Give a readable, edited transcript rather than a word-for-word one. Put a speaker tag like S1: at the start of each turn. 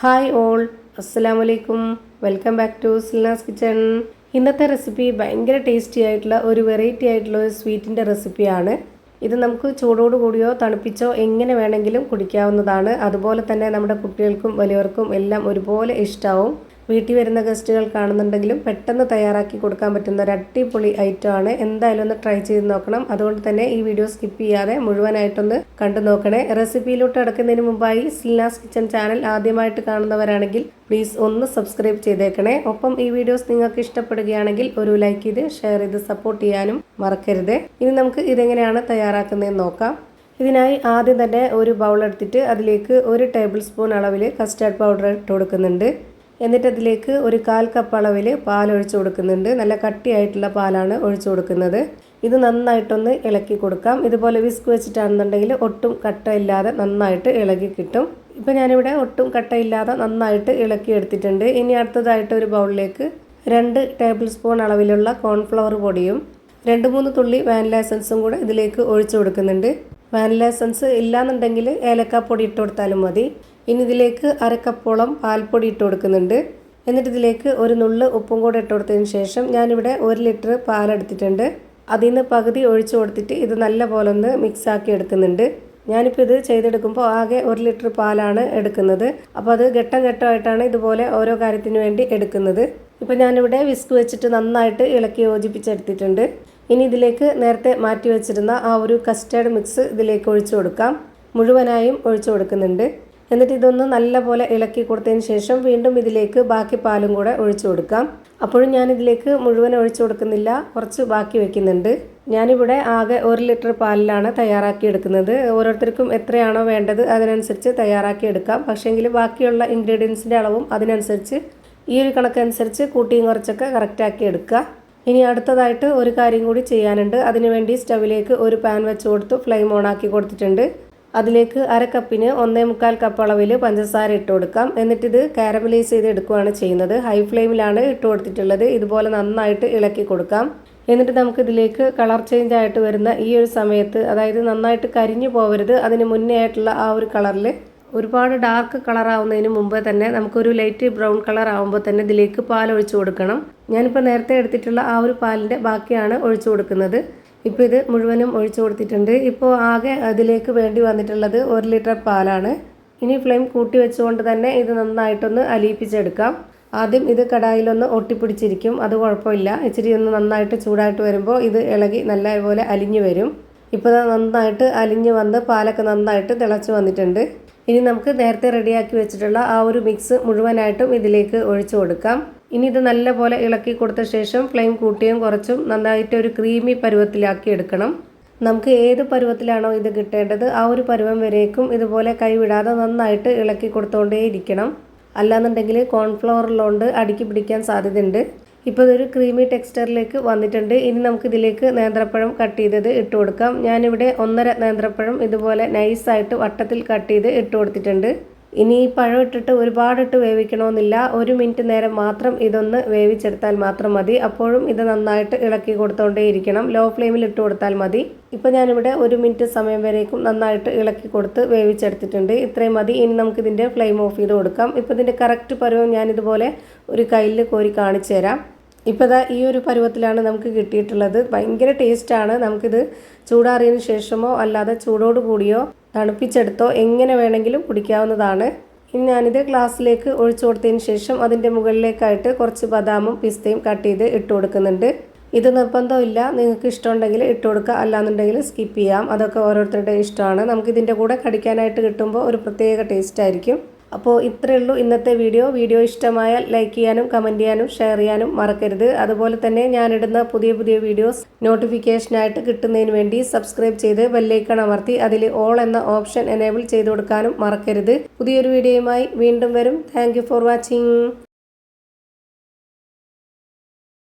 S1: Hi all, അസ്സലാമലൈക്കും. Welcome back to Silna's kitchen. ഇന്നത്തെ recipe ഭയങ്കര ടേസ്റ്റി ആയിട്ടുള്ള ഒരു വെറൈറ്റി ആയിട്ടുള്ള ഒരു സ്വീറ്റിൻ്റെ റെസിപ്പിയാണ്. ഇത് നമുക്ക് ചൂടോട് കൂടിയോ തണുപ്പിച്ചോ എങ്ങനെ വേണമെങ്കിലും കുടിക്കാവുന്നതാണ്. അതുപോലെ തന്നെ നമ്മുടെ കുട്ടികൾക്കും വലിയവർക്കും എല്ലാം ഒരുപോലെ ഇഷ്ടമാവും. വീട്ടിൽ വരുന്ന ഗസ്റ്റുകൾ കാണുന്നുണ്ടെങ്കിലും പെട്ടെന്ന് തയ്യാറാക്കി കൊടുക്കാൻ പറ്റുന്ന ഒരു അടിപൊളി ഐറ്റമാണ്. എന്തായാലും ഒന്ന് ട്രൈ ചെയ്ത് നോക്കണം. അതുകൊണ്ട് തന്നെ ഈ വീഡിയോ സ്കിപ്പ് ചെയ്യാതെ മുഴുവനായിട്ടൊന്ന് കണ്ടു നോക്കണേ. റെസിപ്പിയിലോട്ട് കിടക്കുന്നതിന് മുമ്പായി സിൽനാസ് കിച്ചൺ ചാനൽ ആദ്യമായിട്ട് കാണുന്നവരാണെങ്കിൽ പ്ലീസ് ഒന്ന് സബ്സ്ക്രൈബ് ചെയ്തേക്കണേ. ഒപ്പം ഈ വീഡിയോസ് നിങ്ങൾക്ക് ഇഷ്ടപ്പെടുകയാണെങ്കിൽ ഒരു ലൈക്ക് ചെയ്ത് ഷെയർ ചെയ്ത് സപ്പോർട്ട് ചെയ്യാനും മറക്കരുത്. ഇനി നമുക്ക് ഇതെങ്ങനെയാണ് തയ്യാറാക്കുന്നതെന്ന് നോക്കാം. ഇതിനായി ആദ്യം തന്നെ ഒരു ബൗൾ എടുത്തിട്ട് അതിലേക്ക് 1 ടേബിൾ സ്പൂൺ അളവിൽ കസ്റ്റാർഡ് പൗഡർ ഇട്ട് കൊടുക്കുന്നുണ്ട്. എന്നിട്ട് അതിലേക്ക് ഒരു 1/4 കപ്പ് അളവിൽ പാൽ ഒഴിച്ചു കൊടുക്കുന്നുണ്ട്. നല്ല കട്ടിയായിട്ടുള്ള പാലാണ് ഒഴിച്ചു കൊടുക്കുന്നത്. ഇത് നന്നായിട്ടൊന്ന് ഇളക്കി കൊടുക്കാം. ഇതുപോലെ വിസ്ക് വെച്ചിട്ടാണെന്നുണ്ടെങ്കിൽ ഒട്ടും കട്ടയില്ലാതെ നന്നായിട്ട് ഇളകി കിട്ടും. ഇപ്പോൾ ഞാനിവിടെ ഒട്ടും കട്ടയില്ലാതെ നന്നായിട്ട് ഇളക്കി എടുത്തിട്ടുണ്ട്. ഇനി അടുത്തതായിട്ട് ഒരു ബൗളിലേക്ക് 2 ടേബിൾ സ്പൂൺ അളവിലുള്ള കോൺഫ്ലവർ പൊടിയും 2-3 തുള്ളി വാനില എസൻസും കൂടെ ഇതിലേക്ക് ഒഴിച്ചു കൊടുക്കുന്നുണ്ട്. വാനില എസൻസ് ഇല്ലാന്നുണ്ടെങ്കിൽ ഏലക്കാപ്പൊടി ഇട്ട് കൊടുത്താലും മതി. ഇനി ഇതിലേക്ക് 1/2 കപ്പോളം പാൽപ്പൊടി ഇട്ട് കൊടുക്കുന്നുണ്ട്. എന്നിട്ട് ഇതിലേക്ക് ഒരു നുള്ള് ഉപ്പും കൂടെ ഇട്ട് കൊടുത്തതിന് ശേഷം ഞാനിവിടെ 1 ലിറ്റർ പാലെടുത്തിട്ടുണ്ട്. അതിൽ നിന്ന് പകുതി ഒഴിച്ചു കൊടുത്തിട്ട് ഇത് നല്ല പോലെ ഒന്ന് മിക്സാക്കി എടുക്കുന്നുണ്ട്. ഞാനിപ്പോൾ ഇത് ചെയ്തെടുക്കുമ്പോൾ ആകെ 1 ലിറ്റർ പാലാണ് എടുക്കുന്നത്. അപ്പോൾ അത് ഘട്ടം ഘട്ടമായിട്ടാണ് ഇതുപോലെ ഓരോ കാര്യത്തിന് വേണ്ടി എടുക്കുന്നത്. ഇപ്പോൾ ഞാനിവിടെ വിസ്ക് വെച്ചിട്ട് നന്നായിട്ട് ഇളക്കി യോജിപ്പിച്ചെടുത്തിട്ടുണ്ട്. ഇനി ഇതിലേക്ക് നേരത്തെ മാറ്റി വെച്ചിരുന്ന ആ ഒരു കസ്റ്റേർഡ് മിക്സ് ഇതിലേക്ക് ഒഴിച്ചു കൊടുക്കാം. മുഴുവനായും ഒഴിച്ചു കൊടുക്കുന്നുണ്ട്. എന്നിട്ട് ഇതൊന്ന് നല്ലപോലെ ഇളക്കി കൊടുത്തതിന് ശേഷം വീണ്ടും ഇതിലേക്ക് ബാക്കി പാലും കൂടെ ഒഴിച്ചു കൊടുക്കാം. അപ്പോഴും ഞാനിതിലേക്ക് മുഴുവൻ ഒഴിച്ചു കൊടുക്കുന്നില്ല, കുറച്ച് ബാക്കി വെക്കുന്നുണ്ട്. ഞാനിവിടെ ആകെ 1 ലിറ്റർ പാലിലാണ് തയ്യാറാക്കി എടുക്കുന്നത്. ഓരോരുത്തർക്കും എത്രയാണോ വേണ്ടത് അതിനനുസരിച്ച് തയ്യാറാക്കി എടുക്കാം. പക്ഷേങ്കിൽ ബാക്കിയുള്ള ഇൻഗ്രീഡിയൻസിൻ്റെ അളവും അതിനനുസരിച്ച് ഈ ഒരു കണക്കനുസരിച്ച് കൂട്ടിയും കുറച്ചൊക്കെ കറക്റ്റാക്കി എടുക്കുക. ഇനി അടുത്തതായിട്ട് ഒരു കാര്യം കൂടി ചെയ്യാനുണ്ട്. അതിനുവേണ്ടി സ്റ്റവിലേക്ക് ഒരു പാൻ വെച്ച് കൊടുത്ത് ഫ്ലെയിം ഓണാക്കി കൊടുത്തിട്ടുണ്ട്. അതിലേക്ക് 1/2 കപ്പിന് 1/4 കപ്പ് അളവിൽ പഞ്ചസാര ഇട്ട് കൊടുക്കാം. എന്നിട്ടിത് കാരമലൈസ് ചെയ്ത് എടുക്കുകയാണ് ചെയ്യുന്നത്. ഹൈ ഫ്ലെയിമിലാണ് ഇട്ട് കൊടുത്തിട്ടുള്ളത്. ഇതുപോലെ നന്നായിട്ട് ഇളക്കി കൊടുക്കാം. എന്നിട്ട് നമുക്കിതിലേക്ക് കളർ ചേഞ്ച് ആയിട്ട് വരുന്ന ഈ ഒരു സമയത്ത്, അതായത് നന്നായിട്ട് കരിഞ്ഞു പോകരുത്, അതിന് മുന്നേ ആയിട്ടുള്ള ആ ഒരു കളറിൽ ഒരുപാട് ഡാർക്ക് കളർ ആവുന്നതിന് മുമ്പ് തന്നെ നമുക്കൊരു ലൈറ്റ് ബ്രൗൺ കളർ ആകുമ്പോൾ തന്നെ ഇതിലേക്ക് പാൽ ഒഴിച്ചു കൊടുക്കണം. ഞാനിപ്പോൾ നേരത്തെ എടുത്തിട്ടുള്ള ആ ഒരു പാലിൻ്റെ ബാക്കിയാണ് ഒഴിച്ചു കൊടുക്കുന്നത്. ഇപ്പോൾ ഇത് മുഴുവനും ഒഴിച്ചു കൊടുത്തിട്ടുണ്ട്. ഇപ്പോൾ ആകെ അതിലേക്ക് വേണ്ടി വന്നിട്ടുള്ളത് 1 ലിറ്റർ പാലാണ്. ഇനി ഫ്ലെയിം കൂട്ടി വെച്ചുകൊണ്ട് തന്നെ ഇത് നന്നായിട്ടൊന്ന് അലിയിപ്പിച്ചെടുക്കാം. ആദ്യം ഇത് കടായിലൊന്ന് ഒട്ടിപ്പിടിച്ചിരിക്കും, അത് കുഴപ്പമില്ല. ഇച്ചിരി ഒന്ന് നന്നായിട്ട് ചൂടായിട്ട് വരുമ്പോൾ ഇത് ഇളകി നല്ലപോലെ അലിഞ്ഞു വരും. ഇപ്പോൾ നന്നായിട്ട് അലിഞ്ഞു വന്ന് പാലൊക്കെ നന്നായിട്ട് തിളച്ച് വന്നിട്ടുണ്ട്. ഇനി നമുക്ക് നേരത്തെ റെഡിയാക്കി വെച്ചിട്ടുള്ള ആ ഒരു മിക്സ് മുഴുവനായിട്ടും ഇതിലേക്ക് ഒഴിച്ചു കൊടുക്കാം. ഇനി ഇത് നല്ലപോലെ ഇളക്കി കൊടുത്ത ശേഷം ഫ്ലെയിം കൂട്ടിയും കുറച്ചും നന്നായിട്ട് ഒരു ക്രീമി പരുവത്തിലാക്കി എടുക്കണം. നമുക്ക് ഏത് പരുവത്തിലാണോ ഇത് കിട്ടേണ്ടത് ആ ഒരു പരുവം വരേക്കും ഇതുപോലെ കൈവിടാതെ നന്നായിട്ട് ഇളക്കി കൊടുത്തുകൊണ്ടേ ഇരിക്കണം. അല്ലാന്നുണ്ടെങ്കിൽ കോൺഫ്ലവറിലോണ്ട് അടുക്കി പിടിക്കാൻ സാധ്യതയുണ്ട്. ഇപ്പോൾ ഇതൊരു ക്രീമി ടെക്സ്ചറിലേക്ക് വന്നിട്ടുണ്ട്. ഇനി നമുക്കിതിലേക്ക് നേന്ത്രപ്പഴം കട്ട് ചെയ്തത് ഇട്ട് കൊടുക്കാം. ഞാനിവിടെ 1.5 നേന്ത്രപ്പഴം ഇതുപോലെ നൈസായിട്ട് വട്ടത്തിൽ കട്ട് ചെയ്ത് ഇട്ട് കൊടുത്തിട്ടുണ്ട്. ഇനി ഈ പഴം ഇട്ടിട്ട് ഒരുപാടിട്ട് വേവിക്കണമെന്നില്ല. 1 മിനിറ്റ് നേരം മാത്രം ഇതൊന്ന് വേവിച്ചെടുത്താൽ മാത്രം മതി. അപ്പോഴും ഇത് നന്നായിട്ട് ഇളക്കി കൊടുത്തുകൊണ്ടേ ഇരിക്കണം. ലോ ഫ്ലെയിമിൽ ഇട്ട് കൊടുത്താൽ മതി. ഇപ്പോൾ ഞാനിവിടെ 1 മിനിറ്റ് സമയം വരേക്കും നന്നായിട്ട് ഇളക്കി കൊടുത്ത് വേവിച്ചെടുത്തിട്ടുണ്ട്. ഇത്രയും മതി. ഇനി നമുക്കിതിൻ്റെ ഫ്ലെയിം ഓഫ് ചെയ്ത് കൊടുക്കാം. ഇപ്പോൾ ഇതിൻ്റെ കറക്റ്റ് പരുവം ഞാനിതുപോലെ ഒരു കയ്യിൽ കോരി കാണിച്ചു തരാം. ഇപ്പോൾ ഇതാ ഈ ഒരു പരുവത്തിലാണ് നമുക്ക് കിട്ടിയിട്ടുള്ളത്. ഭയങ്കര ടേസ്റ്റാണ്. നമുക്കിത് ചൂടാറിയതിന് ശേഷമോ അല്ലാതെ ചൂടോട് കൂടിയോ തണുപ്പിച്ചെടുത്തോ എങ്ങനെ വേണമെങ്കിലും കുടിക്കാവുന്നതാണ്. ഇനി ഞാനിത് ഗ്ലാസ്സിലേക്ക് ഒഴിച്ചു കൊടുത്തതിന് ശേഷം അതിൻ്റെ മുകളിലേക്കായിട്ട് കുറച്ച് ബദാമും പിസ്തയും കട്ട് ചെയ്ത് ഇട്ട് കൊടുക്കുന്നുണ്ട്. ഇത് നിർബന്ധമില്ല, നിങ്ങൾക്ക് ഇഷ്ടമുണ്ടെങ്കിൽ ഇട്ട് കൊടുക്കുക, അല്ലാന്നുണ്ടെങ്കിൽ സ്കിപ്പ് ചെയ്യാം. അതൊക്കെ ഓരോരുത്തരുടെ ഇഷ്ടമാണ്. നമുക്കിതിൻ്റെ കൂടെ കടിക്കാനായിട്ട് കിട്ടുമ്പോൾ ഒരു പ്രത്യേക ടേസ്റ്റ് ആയിരിക്കും. അപ്പോൾ ഇത്രയേ ഉള്ളൂ ഇന്നത്തെ വീഡിയോ ഇഷ്ടമായാൽ ലൈക്ക് ചെയ്യാനും കമൻറ്റ് ചെയ്യാനും ഷെയർ ചെയ്യാനും മറക്കരുത്. അതുപോലെ തന്നെ ഞാനിടുന്ന പുതിയ വീഡിയോസ് നോട്ടിഫിക്കേഷനായിട്ട് കിട്ടുന്നതിന് വേണ്ടി സബ്സ്ക്രൈബ് ചെയ്ത് ബെല്ലൈക്കൺ അമർത്തി അതിൽ ഓൾ എന്ന ഓപ്ഷൻ എനേബിൾ ചെയ്ത് കൊടുക്കാനും മറക്കരുത്. പുതിയൊരു വീഡിയോയുമായി വീണ്ടും വരും. Thank you for watching.